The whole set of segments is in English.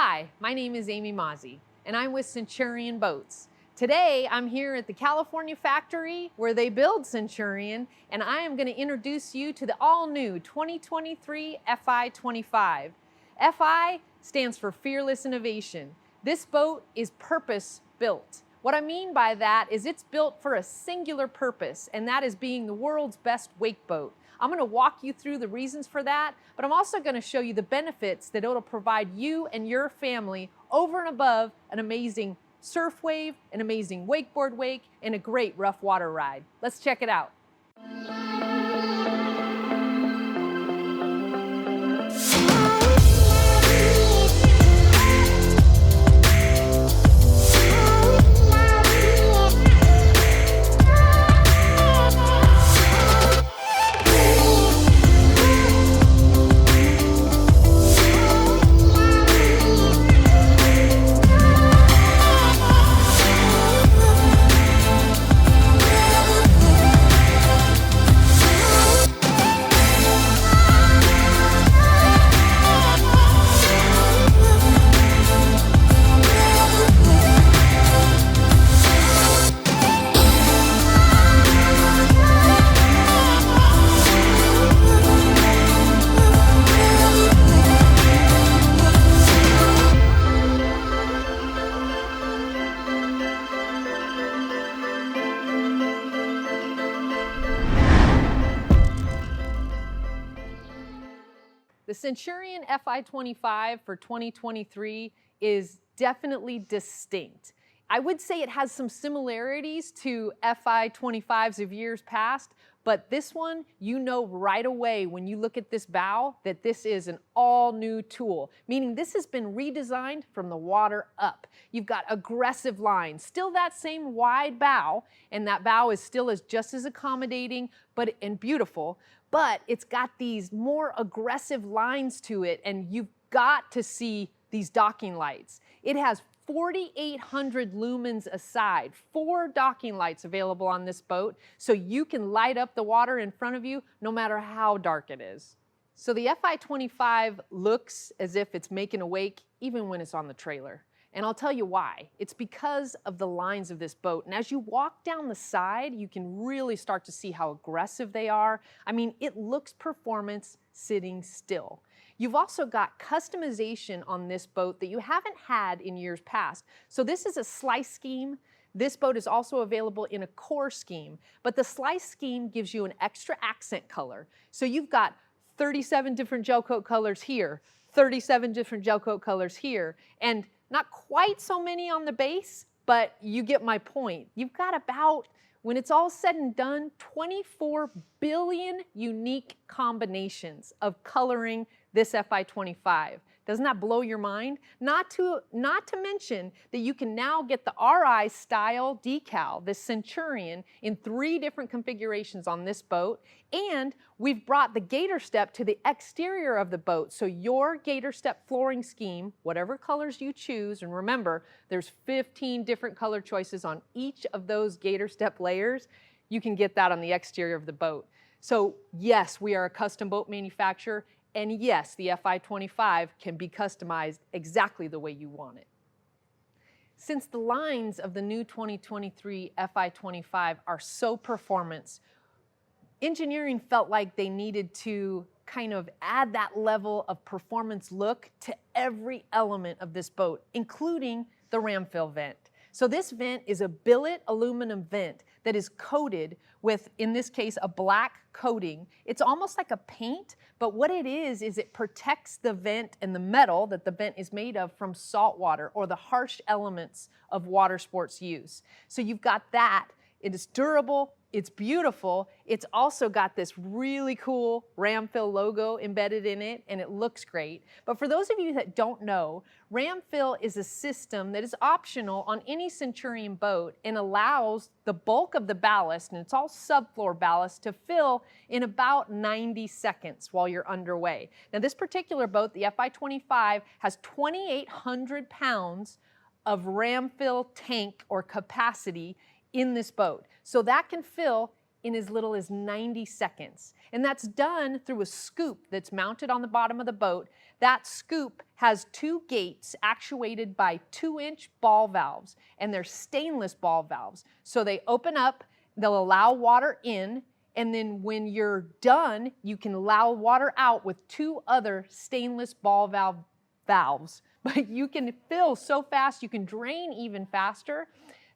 Hi, my name is Amy Mazzi, and I'm with Centurion Boats. Today, I'm here at the California factory where they build Centurion, and I am going to introduce you to the all-new 2023 Fi25. Fi stands for Fearless Innovation. This boat is purpose-built. What I mean by that is it's built for a singular purpose, and that is being the world's best wake boat. I'm going to walk you through the reasons for that, but I'm also going to show you the benefits that it'll provide you and your family over and above an amazing surf wave, an amazing wakeboard wake, and a great rough water ride. Let's check it out. The Centurion Fi25 for 2023 is definitely distinct. I would say it has some similarities to Fi25s of years past, but this one, you know right away when you look at this bow that this is an all-new tool, meaning this has been redesigned from the water up. You've got aggressive lines, still that same wide bow, and that bow is still just as accommodating and beautiful, but it's got these more aggressive lines to it, and you've got to see these docking lights. It has 4,800 lumens a side, 4 docking lights available on this boat, so you can light up the water in front of you no matter how dark it is. So the Fi25 looks as if it's making a wake even when it's on the trailer. And I'll tell you why. It's because of the lines of this boat. And as you walk down the side, you can really start to see how aggressive they are. I mean, it looks performance sitting still. You've also got customization on this boat that you haven't had in years past. So this is a slice scheme. This boat is also available in a core scheme, but the slice scheme gives you an extra accent color. So you've got 37 different gel coat colors here, 37 different gel coat colors here, and not quite so many on the base, but you get my point. You've got about, when it's all said and done, 24 billion unique combinations of coloring this Fi25. Doesn't that blow your mind? Not to mention that you can now get the RI style decal, this Centurion, in 3 different configurations on this boat. And we've brought the Gator step to the exterior of the boat. So your Gator step flooring scheme, whatever colors you choose, and remember, there's 15 different color choices on each of those Gator step layers, you can get that on the exterior of the boat. So yes, we are a custom boat manufacturer, and yes, the Fi25 can be customized exactly the way you want it. Since the lines of the new 2023 Fi25 are so performance, engineering felt like they needed to kind of add that level of performance look to every element of this boat, including the Ramfill vent. So this vent is a billet aluminum vent that is coated with, in this case, a black coating. It's almost like a paint, but what it is it protects the vent and the metal that the vent is made of from salt water or the harsh elements of water sports use. So you've got that. It is durable, it's beautiful, it's also got this really cool Ramfill logo embedded in it, and it looks great. But for those of you that don't know, Ramfill is a system that is optional on any Centurion boat and allows the bulk of the ballast, and it's all subfloor ballast, to fill in about 90 seconds while you're underway. Now this particular boat, the Fi25, has 2,800 pounds of Ramfill tank or capacity in this boat. So that can fill in as little as 90 seconds. And that's done through a scoop that's mounted on the bottom of the boat. That scoop has 2 gates actuated by 2-inch ball valves, and they're stainless ball valves. So they open up, they'll allow water in, and then when you're done, you can allow water out with 2 other stainless ball valves. But you can fill so fast, you can drain even faster.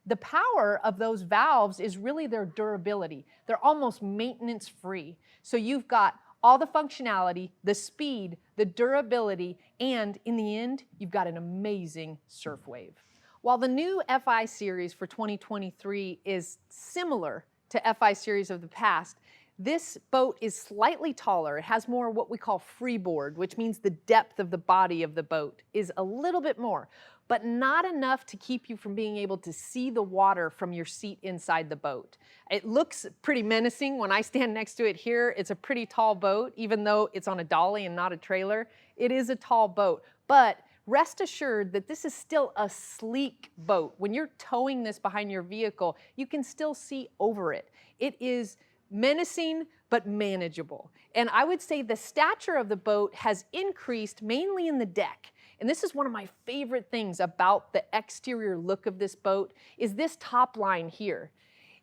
The power of those valves is really their durability. They're almost maintenance free. So you've got all the functionality, the speed, the durability, and in the end, you've got an amazing surf wave. While the new Fi series for 2023 is similar to Fi series of the past, this boat is slightly taller. It has more what we call freeboard, which means the depth of the body of the boat is a little bit more, but not enough to keep you from being able to see the water from your seat inside the boat. It looks pretty menacing when I stand next to it here. It's a pretty tall boat, even though it's on a dolly and not a trailer. It is a tall boat, but rest assured that this is still a sleek boat. When you're towing this behind your vehicle, you can still see over it. It is menacing, but manageable. And I would say the stature of the boat has increased mainly in the deck. And this is one of my favorite things about the exterior look of this boat is this top line here.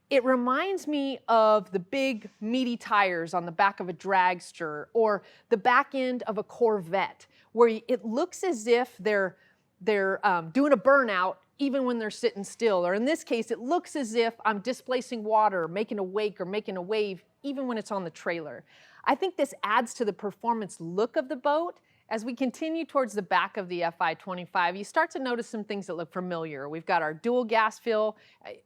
It reminds me of the big meaty tires on the back of a dragster or the back end of a Corvette, where it looks as if they're doing a burnout even when they're sitting still. Or in this case, it looks as if I'm displacing water, making a wake or making a wave, even when it's on the trailer. I think this adds to the performance look of the boat. As we continue towards the back of the Fi25, you start to notice some things that look familiar. We've got our dual gas fill.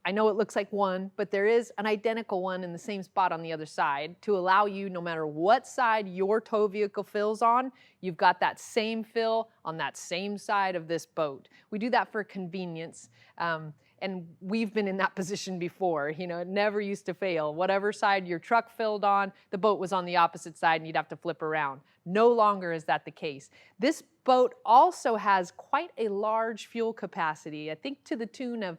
I know it looks like one, but there is an identical one in the same spot on the other side to allow you, no matter what side your tow vehicle fills on, you've got that same fill on that same side of this boat. We do that for convenience. And we've been in that position before. You know, it never used to fail. Whatever side your truck filled on, the boat was on the opposite side and you'd have to flip around. No longer is that the case. This boat also has quite a large fuel capacity, I think to the tune of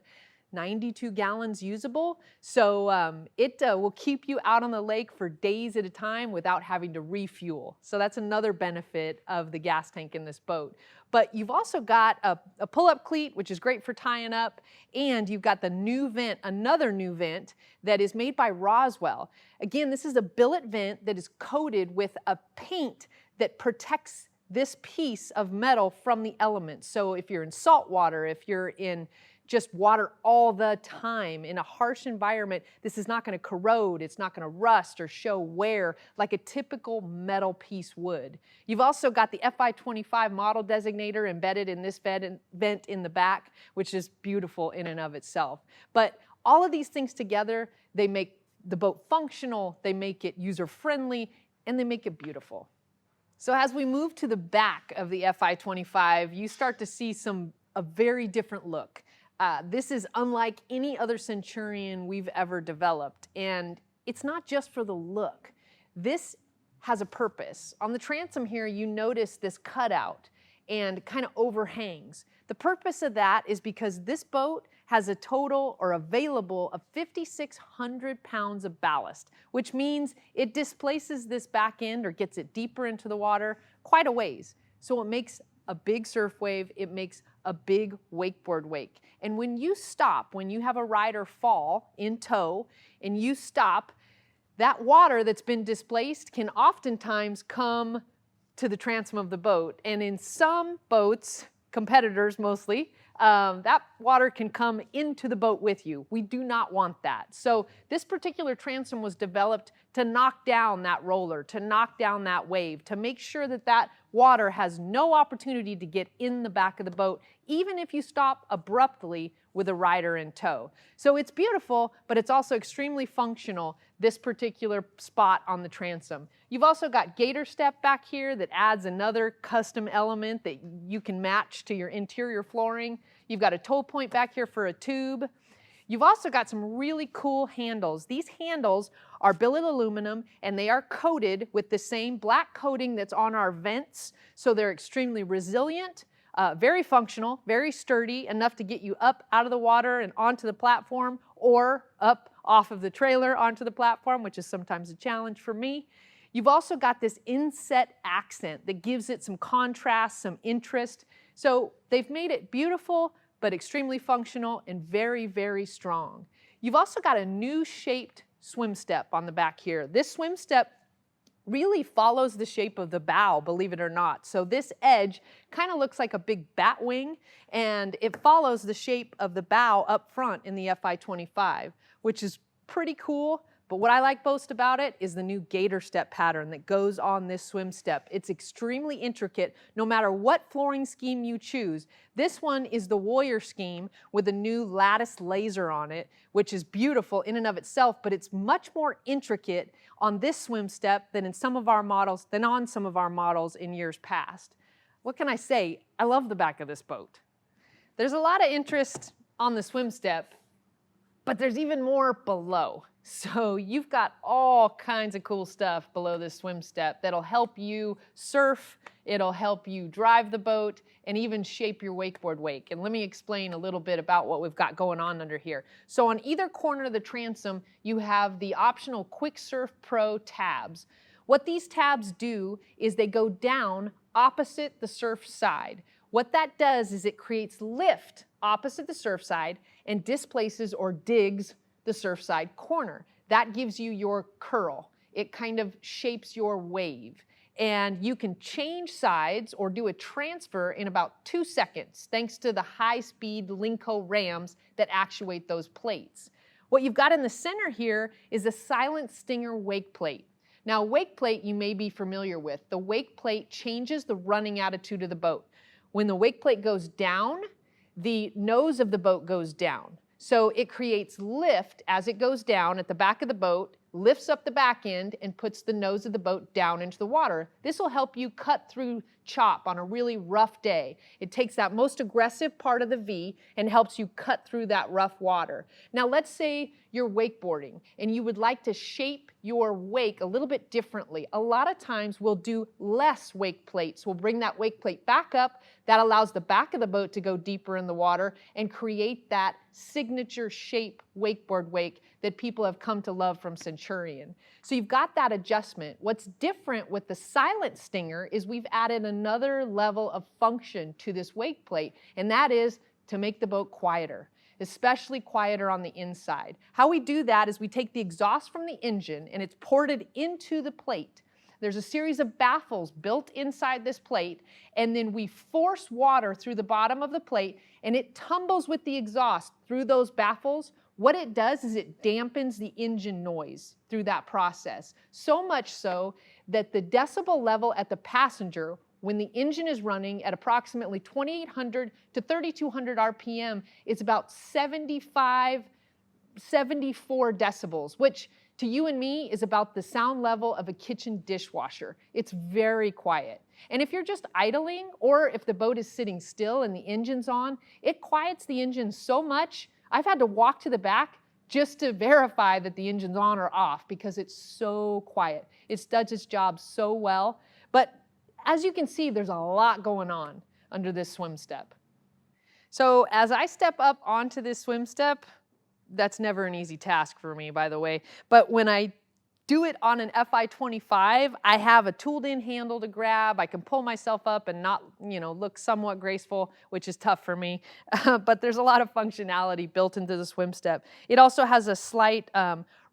92 gallons usable. So it will keep you out on the lake for days at a time without having to refuel. So that's another benefit of the gas tank in this boat. But you've also got a pull-up cleat, which is great for tying up, and you've got the new vent, another new vent that is made by Roswell. Again, this is a billet vent that is coated with a paint that protects this piece of metal from the elements. So if you're in salt water, if you're in just water all the time in a harsh environment, this is not going to corrode, it's not going to rust or show wear like a typical metal piece would. You've also got the Fi25 model designator embedded in this vent in the back, which is beautiful in and of itself. But all of these things together, they make the boat functional, they make it user-friendly, and they make it beautiful. So as we move to the back of the Fi25, you start to see a very different look. This is unlike any other Centurion we've ever developed, and it's not just for the look. This has a purpose. On the transom here, you notice this cutout and kind of overhangs. The purpose of that is because this boat has a total or available of 5,600 pounds of ballast, which means it displaces this back end or gets it deeper into the water quite a ways. So it makes a big surf wave, it makes a big wakeboard wake. And when you stop, when you have a rider fall in tow and you stop, that water that's been displaced can oftentimes come to the transom of the boat. And in some boats, competitors mostly, that water can come into the boat with you. We do not want that. So this particular transom was developed to knock down that roller, to knock down that wave, to make sure that that water has no opportunity to get in the back of the boat, even if you stop abruptly with a rider in tow. So it's beautiful, but it's also extremely functional, this particular spot on the transom. You've also got Gator step back here that adds another custom element that you can match to your interior flooring. You've got a tow point back here for a tube. You've also got some really cool handles. These handles are billet aluminum and they are coated with the same black coating that's on our vents, so they're extremely resilient, very functional, very sturdy, enough to get you up out of the water and onto the platform or up off of the trailer onto the platform, which is sometimes a challenge for me. You've also got this inset accent that gives it some contrast, some interest. So they've made it beautiful, but extremely functional and very, very strong. You've also got a new shaped swim step on the back here. This swim step really follows the shape of the bow, believe it or not. So this edge kind of looks like a big bat wing, and it follows the shape of the bow up front in the Fi25, which is pretty cool. But what I like most about it is the new Gator step pattern that goes on this swim step. It's extremely intricate no matter what flooring scheme you choose. This one is the Warrior scheme with a new lattice laser on it, which is beautiful in and of itself, but it's much more intricate on this swim step than on some of our models in years past. What can I say? I love the back of this boat. There's a lot of interest on the swim step, but there's even more below. So you've got all kinds of cool stuff below this swim step that'll help you surf, it'll help you drive the boat, and even shape your wakeboard wake. And let me explain a little bit about what we've got going on under here. So on either corner of the transom, you have the optional Quicksurf Pro tabs. What these tabs do is they go down opposite the surf side. What that does is it creates lift opposite the surf side and displaces or digs the surf side corner. That gives you your curl. It kind of shapes your wave. And you can change sides or do a transfer in about 2 seconds, thanks to the high-speed Linco rams that actuate those plates. What you've got in the center here is a Silent Stinger wake plate. Now, wake plate you may be familiar with. The wake plate changes the running attitude of the boat. When the wake plate goes down, the nose of the boat goes down. So it creates lift as it goes down at the back of the boat, lifts up the back end, and puts the nose of the boat down into the water. This will help you cut through chop on a really rough day. It takes that most aggressive part of the V and helps you cut through that rough water. Now let's say you're wakeboarding and you would like to shape your wake a little bit differently. A lot of times we'll do less wake plates. We'll bring that wake plate back up. That allows the back of the boat to go deeper in the water and create that signature shape wakeboard wake that people have come to love from Centurion. So you've got that adjustment. What's different with the Silent Stinger is we've added another level of function to this wake plate, and that is to make the boat quieter, especially quieter on the inside. How we do that is we take the exhaust from the engine and it's ported into the plate. There's a series of baffles built inside this plate, and then we force water through the bottom of the plate and it tumbles with the exhaust through those baffles. What it does is it dampens the engine noise through that process. So much so that the decibel level at the passenger when the engine is running at approximately 2,800 to 3,200 RPM, is about 74 decibels, which to you and me is about the sound level of a kitchen dishwasher. It's very quiet. And if you're just idling, or if the boat is sitting still and the engine's on, it quiets the engine so much, I've had to walk to the back just to verify that the engine's on or off because it's so quiet. It does its job so well. But as you can see, there's a lot going on under this swim step. So as I step up onto this swim step, that's never an easy task for me, by the way, but when I do it on an Fi25, I have a tooled-in handle to grab. I can pull myself up and not, look somewhat graceful, which is tough for me. But there's a lot of functionality built into the swim step. It also has a slight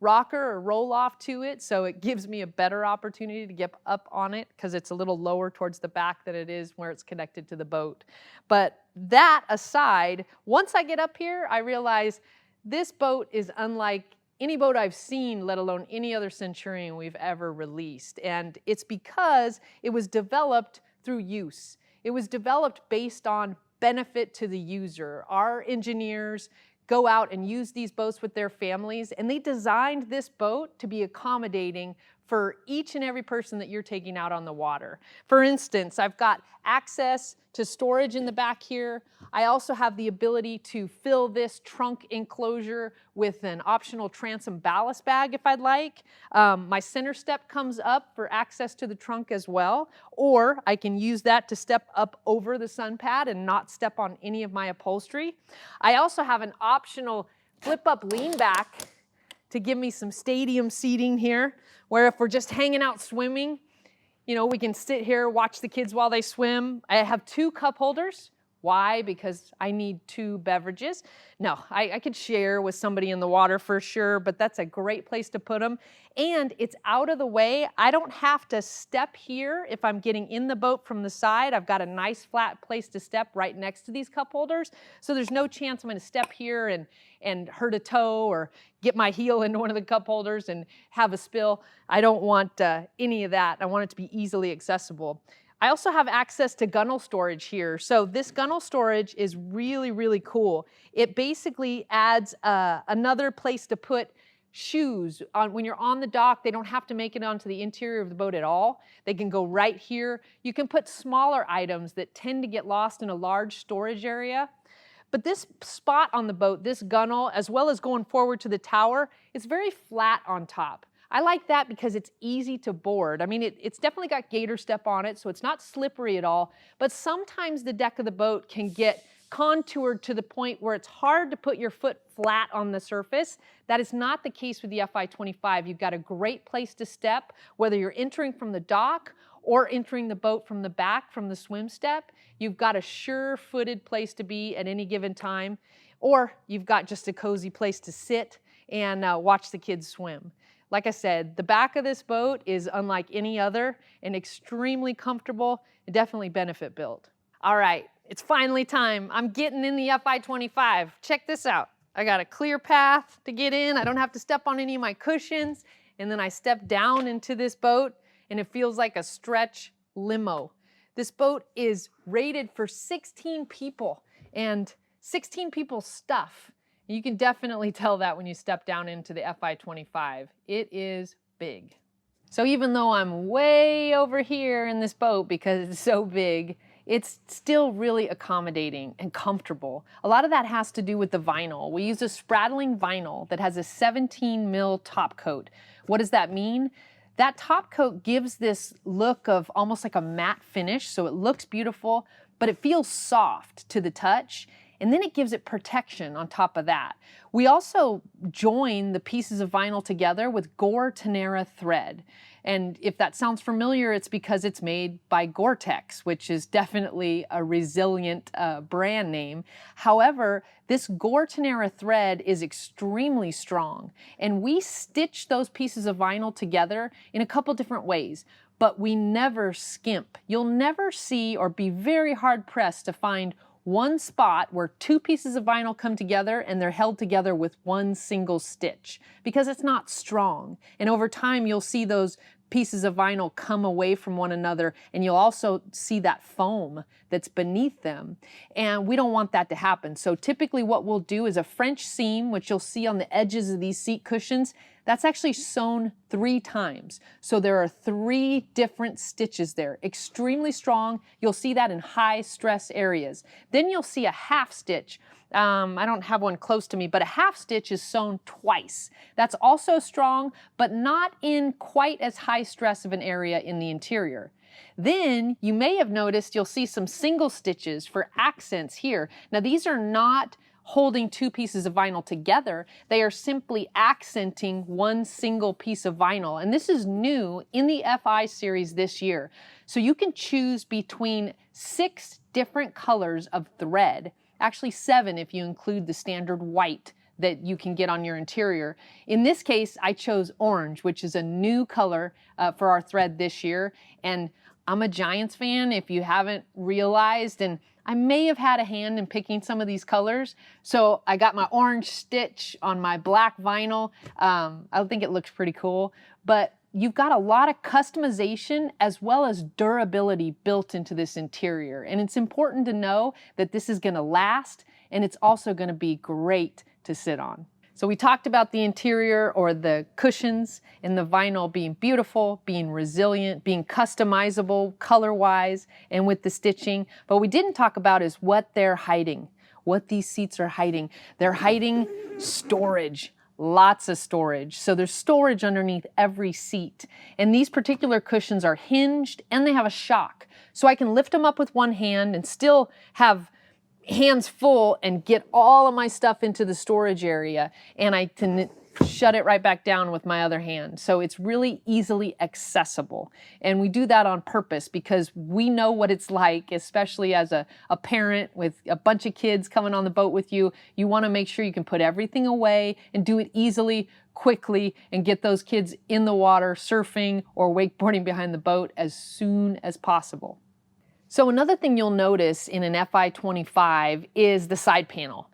rocker or roll-off to it, so it gives me a better opportunity to get up on it because it's a little lower towards the back than it is where it's connected to the boat. But that aside, once I get up here, I realize this boat is unlike any boat I've seen, let alone any other Centurion we've ever released. And it's because it was developed through use. It was developed based on benefit to the user. Our engineers go out and use these boats with their families, and they designed this boat to be accommodating for each and every person that you're taking out on the water. For instance, I've got access to storage in the back here. I also have the ability to fill this trunk enclosure with an optional transom ballast bag if I'd like. My center step comes up for access to the trunk as well, or I can use that to step up over the Sunpad and not step on any of my upholstery. I also have an optional flip-up lean back to give me some stadium seating here, where if we're just hanging out swimming, you know, we can sit here, watch the kids while they swim. I have 2 cup holders. Why? Because I need 2 beverages. No, I could share with somebody in the water for sure, but that's a great place to put them. And it's out of the way. I don't have to step here if I'm getting in the boat from the side. I've got a nice flat place to step right next to these cup holders. So there's no chance I'm going to step here and hurt a toe or get my heel into one of the cup holders and have a spill. I don't want any of that. I want it to be easily accessible. I also have access to gunnel storage here. So this gunnel storage is really, really cool. It basically adds another place to put shoes. When you're on the dock, they don't have to make it onto the interior of the boat at all. They can go right here. You can put smaller items that tend to get lost in a large storage area. But this spot on the boat, this gunnel, as well as going forward to the tower, is very flat on top. I like that because it's easy to board. I mean, it's definitely got Gator step on it, so it's not slippery at all, but sometimes the deck of the boat can get contoured to the point where it's hard to put your foot flat on the surface. That is not the case with the Fi25. You've got a great place to step, whether you're entering from the dock or entering the boat from the back from the swim step. You've got a sure-footed place to be at any given time, or you've got just a cozy place to sit and watch the kids swim. Like I said, the back of this boat is unlike any other and extremely comfortable and definitely benefit built. All right, it's finally time. I'm getting in the Fi25. Check this out. I got a clear path to get in. I don't have to step on any of my cushions. And then I step down into this boat and it feels like a stretch limo. This boat is rated for 16 people and 16 people's stuff. You can definitely tell that when you step down into the Fi25. It is big. So even though I'm way over here in this boat because it's so big, it's still really accommodating and comfortable. A lot of that has to do with the vinyl. We use a spraddling vinyl that has a 17 mil top coat. What does that mean? That top coat gives this look of almost like a matte finish, so it looks beautiful, but it feels soft to the touch. And then it gives it protection on top of that. We also join the pieces of vinyl together with Gore-Tex thread. And if that sounds familiar, it's because it's made by Gore-Tex, which is definitely a resilient brand name. However, this Gore-Tex thread is extremely strong. And we stitch those pieces of vinyl together in a couple different ways. But we never skimp. You'll never see or be very hard pressed to find one spot where 2 pieces of vinyl come together and they're held together with one single stitch because it's not strong. And over time, you'll see those pieces of vinyl come away from one another, and you'll also see that foam that's beneath them. And we don't want that to happen. So typically what we'll do is a French seam, which you'll see on the edges of these seat cushions. That's actually sewn 3 times. So there are 3 different stitches there, extremely strong. You'll see that in high stress areas. Then you'll see a half stitch. I don't have one close to me, but a half stitch is sewn twice. That's also strong, but not in quite as high stress of an area in the interior. Then you may have noticed you'll see some single stitches for accents here. Now these are not holding 2 pieces of vinyl together. They are simply accenting one single piece of vinyl. And this is new in the Fi series this year. So you can choose between 6 different colors of thread, actually 7 if you include the standard white that you can get on your interior. In this case, I chose orange, which is a new color for our thread this year. And I'm a Giants fan, if you haven't realized, and I may have had a hand in picking some of these colors. So I got my orange stitch on my black vinyl. I think it looks pretty cool, but you've got a lot of customization as well as durability built into this interior. And it's important to know that this is gonna last, and it's also gonna be great to sit on. So we talked about the interior, or the cushions and the vinyl being beautiful, being resilient, being customizable color-wise and with the stitching. But what we didn't talk about is what they're hiding, what these seats are hiding. They're hiding storage, lots of storage. So there's storage underneath every seat. And these particular cushions are hinged and they have a shock. So I can lift them up with one hand and still have hands full and get all of my stuff into the storage area. And I can shut it right back down with my other hand. So it's really easily accessible. And we do that on purpose because we know what it's like, especially as a parent with a bunch of kids coming on the boat with you. You want to make sure you can put everything away and do it easily, quickly, and get those kids in the water surfing or wakeboarding behind the boat as soon as possible. So another thing you'll notice in an Fi25 is the side panel.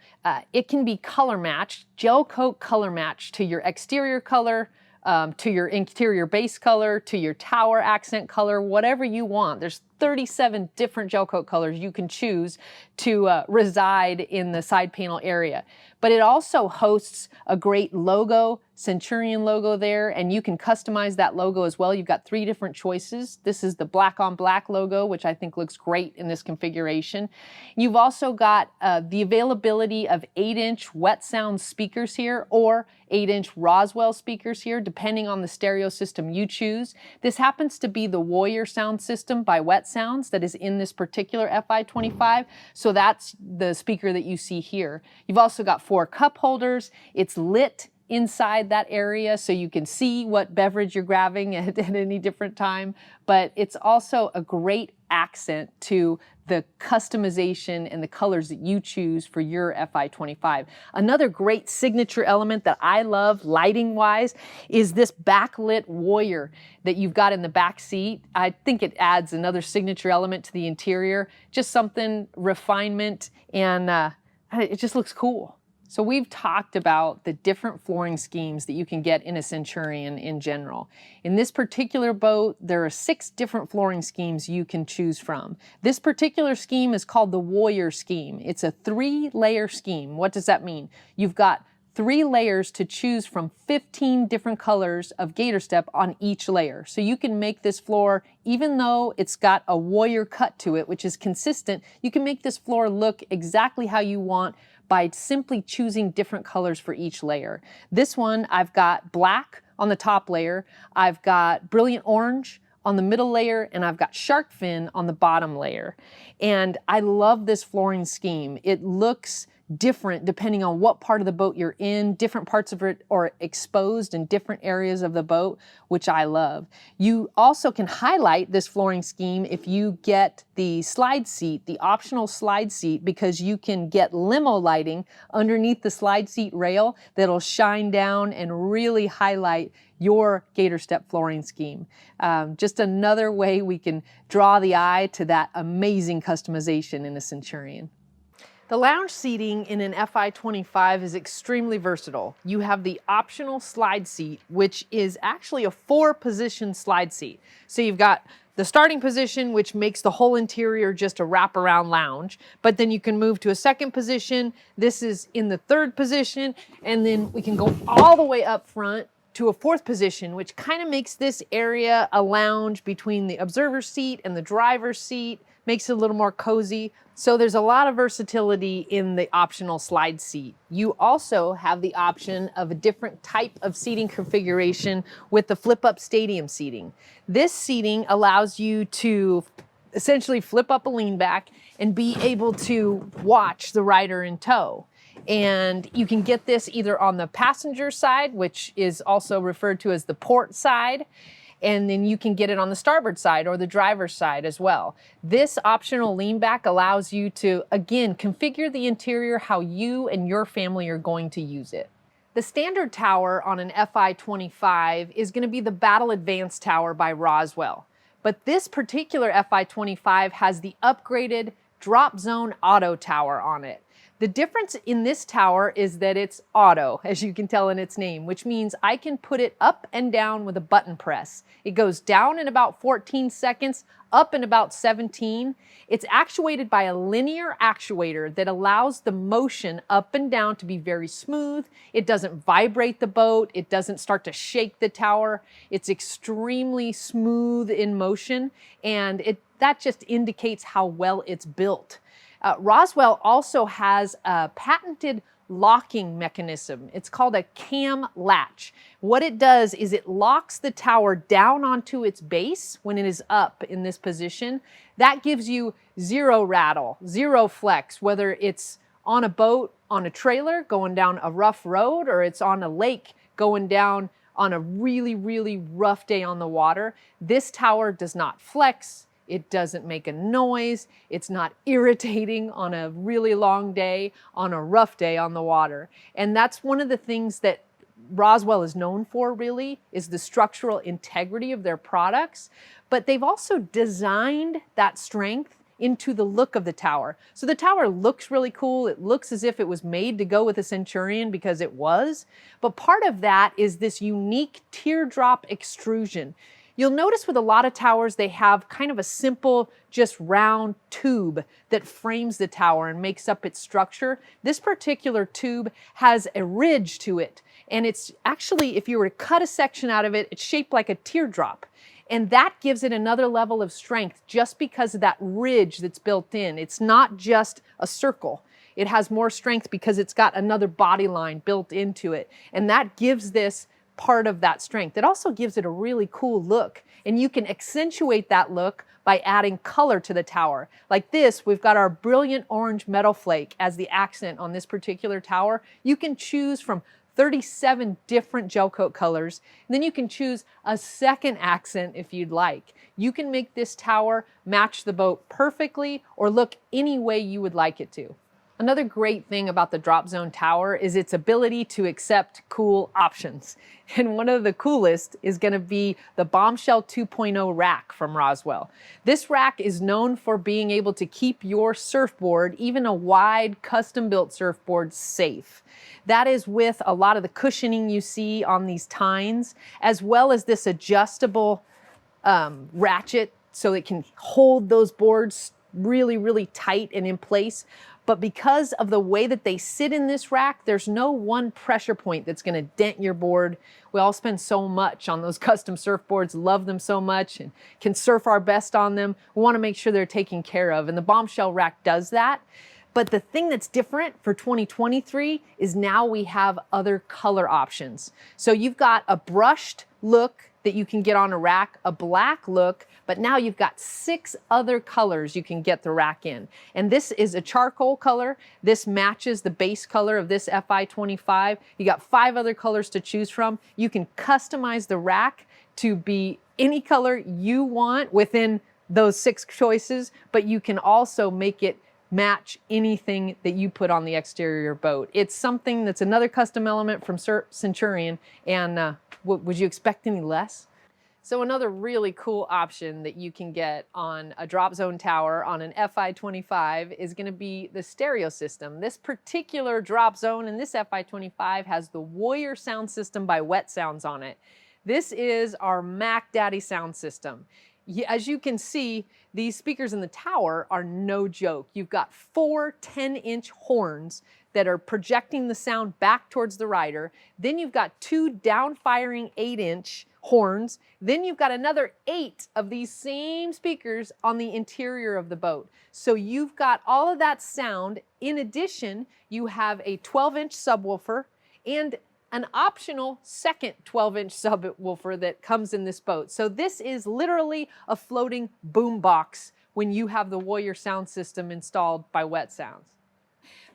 It can be color matched, gel coat color matched to your exterior color, to your interior base color, to your tower accent color, whatever you want. There's 37 different gel coat colors you can choose to reside in the side panel area. But it also hosts a great logo, Centurion logo there, and you can customize that logo as well. You've got 3 different choices. This is the black on black logo, which I think looks great in this configuration. You've also got the availability of 8-inch wet sound speakers here, or 8-inch Roswell speakers here, depending on the stereo system you choose. This happens to be the Warrior sound system by Wet Sounds that is in this particular Fi25, so that's the speaker that you see here. You've also got 4 cup holders. It's lit inside that area so you can see what beverage you're grabbing at any different time, but it's also a great accent to the customization and the colors that you choose for your Fi25. Another great signature element that I love lighting wise is this backlit Warrior that you've got in the back seat. I think it adds another signature element to the interior, just something refinement, and it just looks cool. So we've talked about the different flooring schemes that you can get in a Centurion in general. In this particular boat, there are 6 different flooring schemes you can choose from. This particular scheme is called the Warrior scheme. It's a 3-layer scheme. What does that mean? You've got 3 layers to choose from 15 different colors of Gator step on each layer. So you can make this floor, even though it's got a Warrior cut to it, which is consistent, you can make this floor look exactly how you want by simply choosing different colors for each layer. This one, I've got black on the top layer, I've got brilliant orange on the middle layer, and I've got shark fin on the bottom layer. And I love this flooring scheme. It looks different depending on what part of the boat you're in. Different parts of it are exposed in different areas of the boat, which I love. You also can highlight this flooring scheme if you get the slide seat, the optional slide seat, because you can get limo lighting underneath the slide seat rail that'll shine down and really highlight your Gator step flooring scheme. Just another way we can draw the eye to that amazing customization in a Centurion. The lounge seating in an Fi25 is extremely versatile. You have the optional slide seat, which is actually a 4-position slide seat. So you've got the starting position, which makes the whole interior just a wraparound lounge, but then you can move to a 2nd position. This is in the 3rd position, and then we can go all the way up front to a 4th position, which kind of makes this area a lounge between the observer seat and the driver's seat, makes it a little more cozy. So there's a lot of versatility in the optional slide seat. You also have the option of a different type of seating configuration with the flip-up stadium seating. This seating allows you to essentially flip up a lean back and be able to watch the rider in tow. And you can get this either on the passenger side, which is also referred to as the port side, and then you can get it on the starboard side or the driver's side as well. This optional lean back allows you to, again, configure the interior how you and your family are going to use it. The standard tower on an Fi25 is going to be the Battle Advanced Tower by Roswell. But this particular Fi25 has the upgraded Drop Zone Auto Tower on it. The difference in this tower is that it's auto, as you can tell in its name, which means I can put it up and down with a button press. It goes down in about 14 seconds, up in about 17. It's actuated by a linear actuator that allows the motion up and down to be very smooth. It doesn't vibrate the boat. It doesn't start to shake the tower. It's extremely smooth in motion, and that just indicates how well it's built. Roswell also has a patented locking mechanism. It's called a cam latch. What it does is it locks the tower down onto its base when it is up in this position. That gives you 0 rattle, 0 flex, whether it's on a boat, on a trailer, going down a rough road, or it's on a lake going down on a really, really rough day on the water. This tower does not flex. It doesn't make a noise. It's not irritating on a really long day, on a rough day on the water. And that's one of the things that Roswell is known for, really, is the structural integrity of their products. But they've also designed that strength into the look of the tower. So the tower looks really cool. It looks as if it was made to go with a Centurion, because it was. But part of that is this unique teardrop extrusion. You'll notice with a lot of towers, they have kind of a simple, just round tube that frames the tower and makes up its structure. This particular tube has a ridge to it. And it's actually, if you were to cut a section out of it, it's shaped like a teardrop. And that gives it another level of strength just because of that ridge that's built in. It's not just a circle. It has more strength because it's got another body line built into it. And that gives this part of that strength. It also gives it a really cool look. And you can accentuate that look by adding color to the tower. Like this, we've got our brilliant orange metal flake as the accent on this particular tower. You can choose from 37 different gel coat colors. And then you can choose a second accent if you'd like. You can make this tower match the boat perfectly or look any way you would like it to. Another great thing about the Drop Zone tower is its ability to accept cool options. And one of the coolest is going to be the Bombshell 2.0 rack from Roswell. This rack is known for being able to keep your surfboard, even a wide custom-built surfboard, safe. That is with a lot of the cushioning you see on these tines, as well as this adjustable ratchet so it can hold those boards really, really tight and in place. But because of the way that they sit in this rack, there's no one pressure point that's going to dent your board. We all spend so much on those custom surfboards, love them so much, and can surf our best on them. We want to make sure they're taken care of, and the Bombshell rack does that. But the thing that's different for 2023 is now we have other color options. So you've got a brushed look that you can get on a rack, a black look, but now you've got 6 other colors you can get the rack in. And this is a charcoal color. This matches the base color of this Fi25. You got 5 other colors to choose from. You can customize the rack to be any color you want within those 6 choices, but you can also make it match anything that you put on the exterior boat. It's something that's another custom element from Centurion, and would you expect any less? So another really cool option that you can get on a Drop Zone tower on an Fi25 is going to be the stereo system. This particular Drop Zone in this Fi25 has the Warrior sound system by Wet Sounds on it. This is our Mac Daddy sound system. As you can see, these speakers in the tower are no joke. You've got 4 10-inch horns that are projecting the sound back towards the rider. Then you've got 2 down-firing 8-inch horns. Then you've got another 8 of these same speakers on the interior of the boat. So you've got all of that sound. In addition, you have a 12-inch subwoofer and an optional second 12-inch subwoofer that comes in this boat. So this is literally a floating boom box when you have the Warrior sound system installed by Wet Sounds.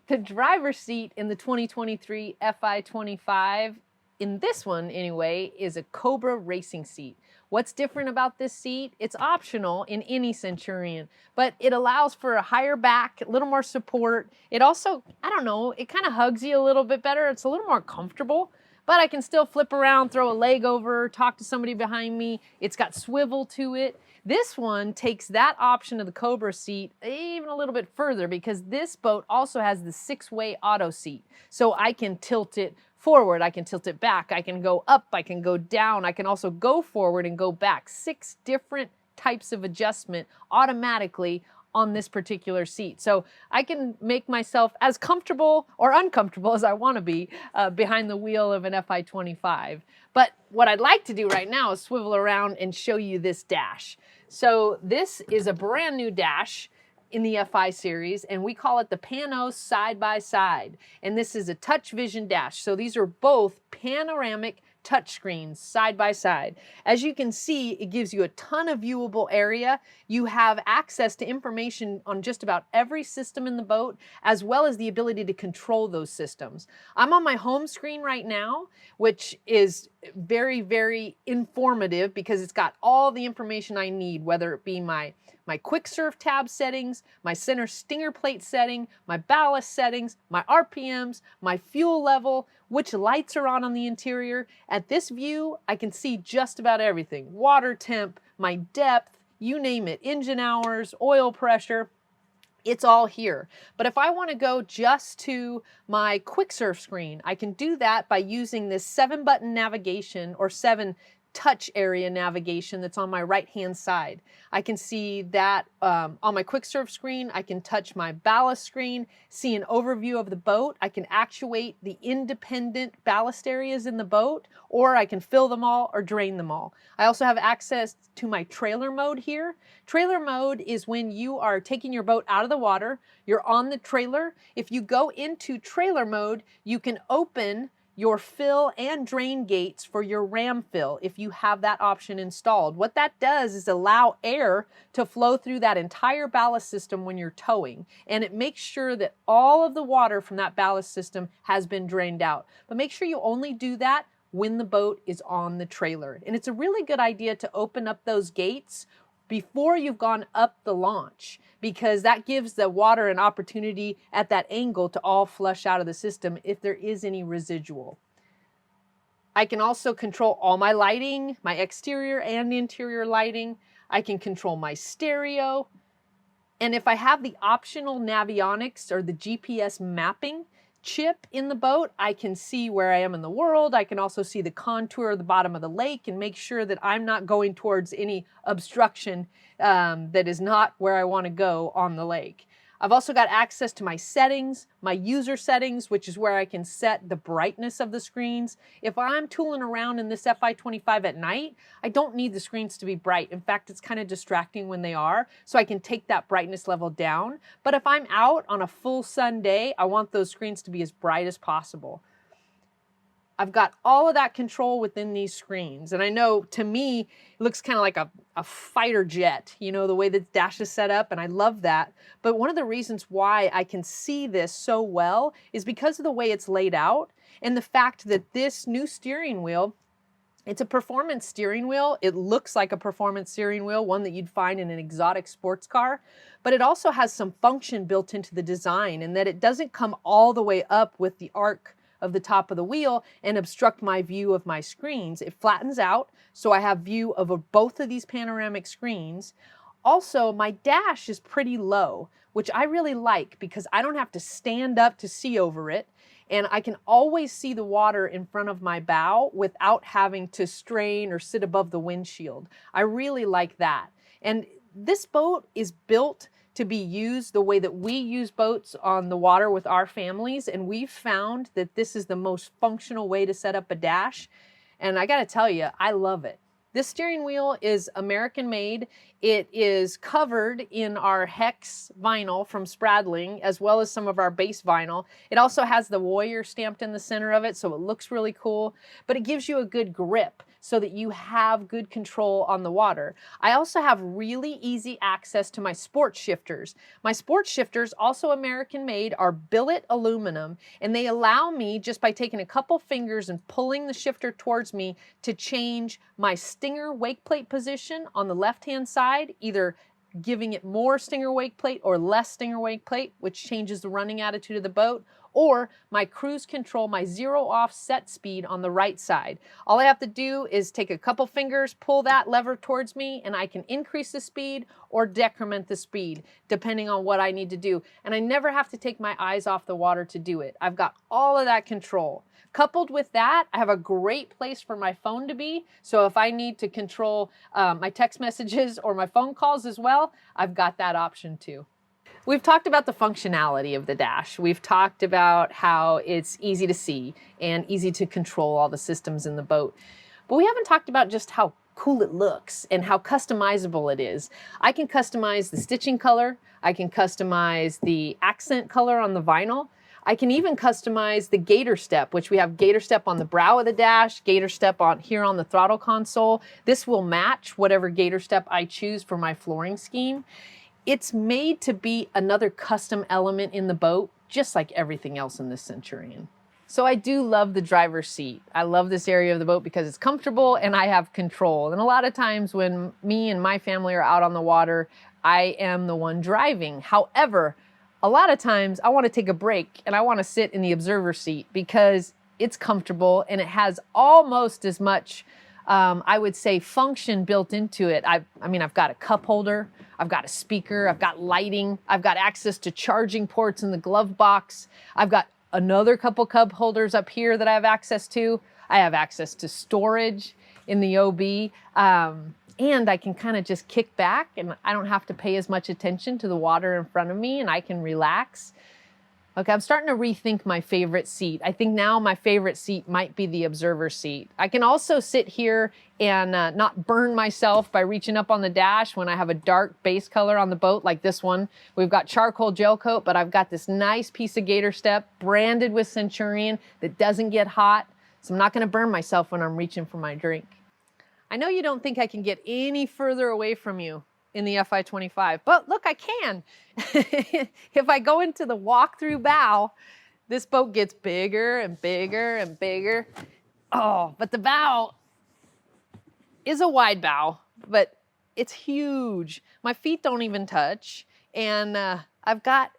The driver's seat in the 2023 Fi25, in this one anyway, is a Cobra racing seat. What's different about this seat? It's optional in any Centurion, but it allows for a higher back, a little more support. It also, I don't know, it kind of hugs you a little bit better. It's a little more comfortable, but I can still flip around, throw a leg over, talk to somebody behind me. It's got swivel to it. This one takes that option of the Cobra seat even a little bit further because this boat also has the 6-way auto seat. So I can tilt it forward, I can tilt it back, I can go up, I can go down, I can also go forward and go back. 6 different types of adjustment automatically on this particular seat. So I can make myself as comfortable or uncomfortable as I want to be behind the wheel of an Fi25. But what I'd like to do right now is swivel around and show you this dash. So this is a brand new dash in the Fi series, and we call it the Panos side by side. And this is a touch vision dash. So these are both panoramic touchscreens side by side. As you can see, it gives you a ton of viewable area. You have access to information on just about every system in the boat, as well as the ability to control those systems. I'm on my home screen right now, which is very, very informative because it's got all the information I need, whether it be my Quicksurf tab settings, my center stinger plate setting, my ballast settings, my RPMs, my fuel level, which lights are on the interior. At this view, I can see just about everything. Water temp, my depth, you name it, engine hours, oil pressure. It's all here. But if I want to go just to my Quicksurf screen, I can do that by using this 7-button navigation or 7 touch area navigation that's on my right-hand side. I can see that on my Quicksurf screen. I can touch my ballast screen, see an overview of the boat. I can actuate the independent ballast areas in the boat, or I can fill them all or drain them all. I also have access to my trailer mode here. Trailer mode is when you are taking your boat out of the water, you're on the trailer. If you go into trailer mode, you can open your fill and drain gates for your Ramfill if you have that option installed. What that does is allow air to flow through that entire ballast system when you're towing, and it makes sure that all of the water from that ballast system has been drained out. But make sure you only do that when the boat is on the trailer. And it's a really good idea to open up those gates before you've gone up the launch, because that gives the water an opportunity at that angle to all flush out of the system if there is any residual. I can also control all my lighting, my exterior and interior lighting. I can control my stereo. And if I have the optional navionics or the GPS mapping chip in the boat, I can see where I am in the world. I can also see the contour of the bottom of the lake and make sure that I'm not going towards any obstruction that is not where I want to go on the lake. I've also got access to my settings, my user settings, which is where I can set the brightness of the screens. If I'm tooling around in this Fi25 at night, I don't need the screens to be bright. In fact, it's kind of distracting when they are, so I can take that brightness level down. But if I'm out on a full sun day, I want those screens to be as bright as possible. I've got all of that control within these screens. And I know, to me, it looks kind of like a fighter jet, you know, the way the dash is set up, and I love that. But one of the reasons why I can see this so well is because of the way it's laid out and the fact that this new steering wheel, it's a performance steering wheel. It looks like a performance steering wheel, one that you'd find in an exotic sports car, but it also has some function built into the design, in that it doesn't come all the way up with the arc of the top of the wheel and obstruct my view of my screens. It flattens out, so I have view of both of these panoramic screens. Also, my dash is pretty low, which I really like because I don't have to stand up to see over it, and I can always see the water in front of my bow without having to strain or sit above the windshield. I really like that. And this boat is built to be used the way that we use boats on the water with our families, and we've found that this is the most functional way to set up a dash, and I gotta tell you, I love it. This steering wheel is American made. It is covered in our Hex vinyl from Spradling, as well as some of our base vinyl. It also has the Warrior stamped in the center of it, so it looks really cool, but it gives you a good grip so that you have good control on the water. I also have really easy access to my sport shifters. My sport shifters, also American made, are billet aluminum, and they allow me, just by taking a couple fingers and pulling the shifter towards me, to change my stinger wake plate position on the left-hand side, either giving it more stinger wake plate or less stinger wake plate, which changes the running attitude of the boat, or my cruise control, my zero off set speed on the right side. All I have to do is take a couple fingers, pull that lever towards me, and I can increase the speed or decrement the speed, depending on what I need to do. And I never have to take my eyes off the water to do it. I've got all of that control. Coupled with that, I have a great place for my phone to be. So if I need to control my text messages or my phone calls as well, I've got that option too. We've talked about the functionality of the dash. We've talked about how it's easy to see and easy to control all the systems in the boat. But we haven't talked about just how cool it looks and how customizable it is. I can customize the stitching color. I can customize the accent color on the vinyl. I can even customize the Gator step, which we have Gator step on the brow of the dash, Gator step on here on the throttle console. This will match whatever Gator step I choose for my flooring scheme. It's made to be another custom element in the boat, just like everything else in this Centurion. So I do love the driver's seat. I love this area of the boat because it's comfortable and I have control. And a lot of times when me and my family are out on the water, I am the one driving. However, a lot of times I want to take a break and I want to sit in the observer seat because it's comfortable and it has almost as much, I would say, function built into it. I mean, I've got a cup holder, I've got a speaker, I've got lighting, I've got access to charging ports in the glove box. I've got another couple cup holders up here that I have access to. I have access to storage in the OB. And I can kind of just kick back and I don't have to pay as much attention to the water in front of me and I can relax. Okay, I'm starting to rethink my favorite seat. I think now my favorite seat might be the observer seat. I can also sit here and not burn myself by reaching up on the dash when I have a dark base color on the boat like this one. We've got charcoal gel coat, but I've got this nice piece of Gator step branded with Centurion that doesn't get hot. So I'm not gonna burn myself when I'm reaching for my drink. I know you don't think I can get any further away from you in the Fi25, but look, I can. If I go into the walk-through bow, this boat gets bigger and bigger and bigger. Oh, but the bow is a wide bow, but it's huge. My feet don't even touch, and I've got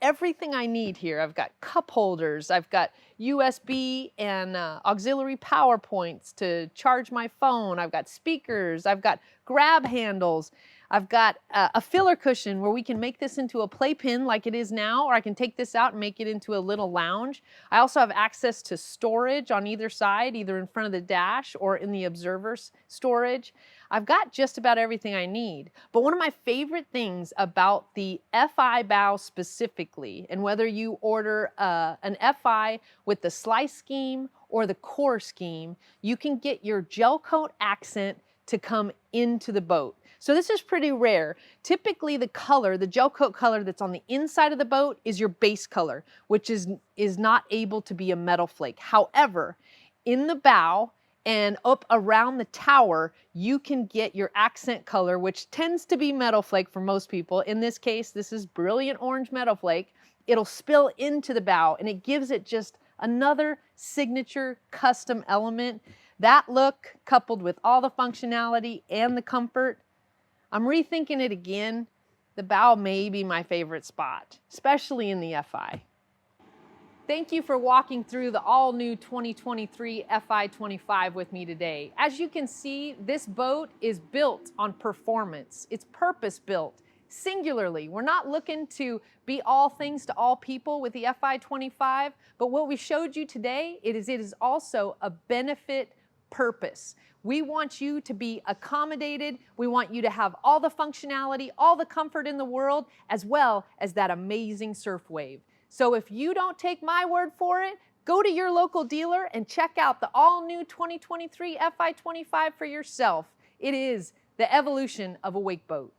everything I need here. I've got cup holders, I've got USB and auxiliary power points to charge my phone. I've got speakers, I've got grab handles. I've got a filler cushion where we can make this into a playpen like it is now, or I can take this out and make it into a little lounge. I also have access to storage on either side, either in front of the dash or in the observer's storage. I've got just about everything I need. But one of my favorite things about the FI bow specifically, and whether you order an FI with the slice scheme or the core scheme, you can get your gel coat accent to come into the boat. So this is pretty rare. Typically the color, the gel coat color that's on the inside of the boat is your base color, which is not able to be a metal flake. However, in the bow and up around the tower, you can get your accent color, which tends to be metal flake for most people. In this case, this is brilliant orange metal flake. It'll spill into the bow and it gives it just another signature custom element. That look, coupled with all the functionality and the comfort, I'm rethinking it again. The bow may be my favorite spot, especially in the Fi. Thank you for walking through the all-new 2023 Fi25 with me today. As you can see, this boat is built on performance. It's purpose-built, singularly. We're not looking to be all things to all people with the Fi25, but what we showed you today, it is also a benefit purpose. We want you to be accommodated. We want you to have all the functionality, all the comfort in the world, as well as that amazing surf wave. So if you don't take my word for it, go to your local dealer and check out the all-new 2023 Fi25 for yourself. It is the evolution of a wake boat.